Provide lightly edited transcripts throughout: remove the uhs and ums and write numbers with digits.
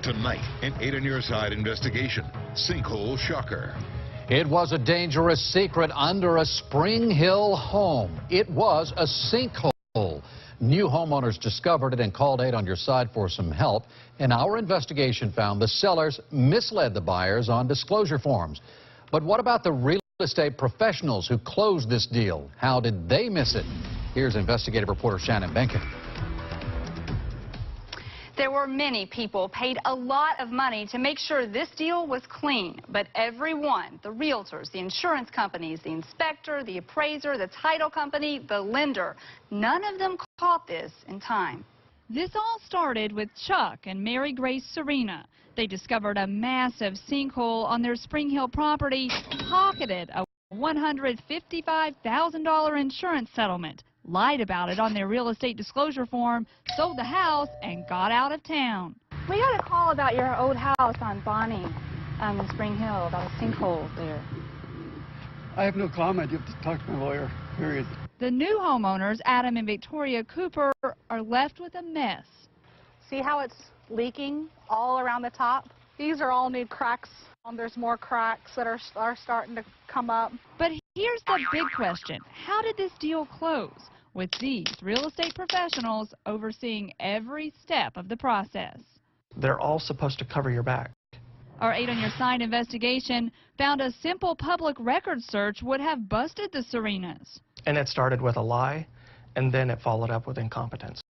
Tonight, an 8 on Your Side investigation. Sinkhole shocker. It was a dangerous secret under a Spring Hill home. It was a sinkhole. New homeowners discovered it and called 8 on Your Side for some help. And our investigation found the sellers misled the buyers on disclosure forms. But what about the real estate professionals who closed this deal? How did they miss it? Here's investigative reporter Shannon Benkin. There were many people paid a lot of money to make sure this deal was clean, but everyone, the realtors, the insurance companies, the inspector, the appraiser, the title company, the lender, none of them caught this in time. This all started with Chuck and Mary Grace Serena. They discovered a massive sinkhole on their Spring Hill property, pocketed a $155,000 insurance settlement, lied about it on their real estate disclosure form, sold the house, and got out of town. We got a call about your old house on Bonnie in Spring Hill, about a sinkhole there. I have no comment. You have to talk to my lawyer, period. The new homeowners, Adam and Victoria Cooper, are left with a mess. See how it's leaking all around the top? These are all new cracks. There's more cracks that are starting to come up. But here's the big question. How did this deal close with these real estate professionals overseeing every step of the process? They're all supposed to cover your back. Our 8 on Your Side investigation found a simple public record search would have busted the Serenas. And it started with a lie, and then it followed up with incompetence.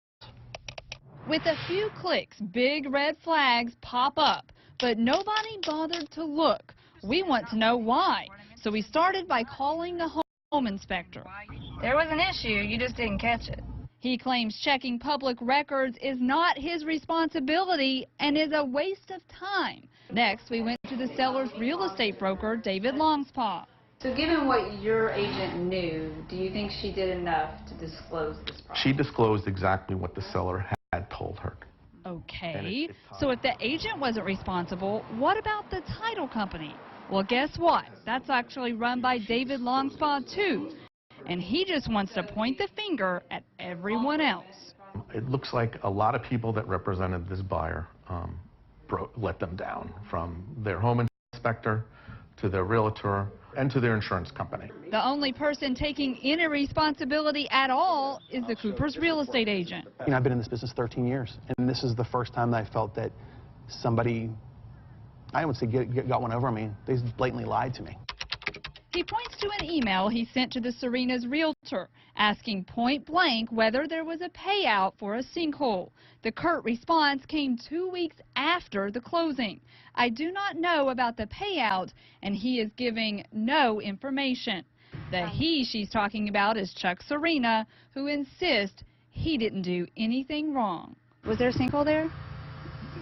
With a few clicks, big red flags pop up, but nobody bothered to look. We want to know why, so we started by calling the home inspector. There was an issue, you just didn't catch it. He claims checking public records is not his responsibility and is a waste of time. Next, we went to the seller's real estate broker, David Longspaw. So given what your agent knew, do you think she did enough to disclose this problem? She disclosed exactly what the seller had told her. Okay, so if the agent wasn't responsible, what about the title company? Well, guess what? That's actually run by David Longspaw, too. And he just wants to point the finger at everyone else. It looks like a lot of people that represented this buyer let them down, from their home inspector to their realtor and to their insurance company. The only person taking any responsibility at all is the Cooper's real estate agent. You know, I've been in this business 13 years, and this is the first time that I felt that somebody, I would say, got one over on me. They blatantly lied to me. He points to an email he sent to the Serena's realtor, asking point blank whether there was a payout for a sinkhole. The curt response came 2 weeks after the closing. I do not know about the payout, and he is giving no information. The he she's talking about is Chuck Serena, who insists he didn't do anything wrong. Was there a sinkhole there?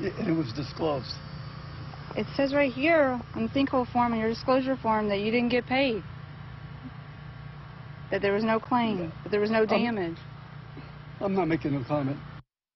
It was disclosed. It says right here on the sinkhole form, on your disclosure form, that you didn't get paid. That there was no claim, that there was no damage. I'm not making no comment.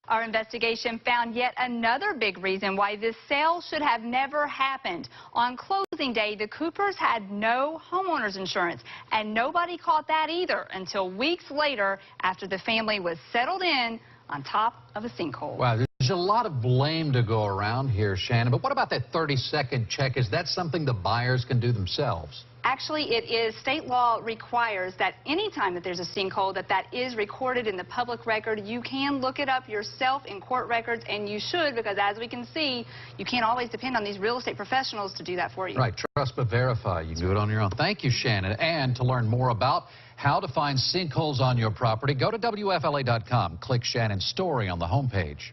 Our investigation found yet another big reason why this sale should have never happened. On closing day, the Coopers had no homeowners insurance, and nobody caught that either until weeks later after the family was settled in on top of a sinkhole. Wow, there's a lot of blame to go around here, Shannon, but what about that 30-second check? Is that something the buyers can do themselves? Actually, it is. State law requires that anytime that there's a sinkhole, that is recorded in the public record. You can look it up yourself in court records, and you should, because as we can see, you can't always depend on these real estate professionals to do that for you. Right, trust but verify. You can do it on your own. Thank you, Shannon. And to learn more about how to find sinkholes on your property, go to WFLA.com. Click Shannon's story on the homepage.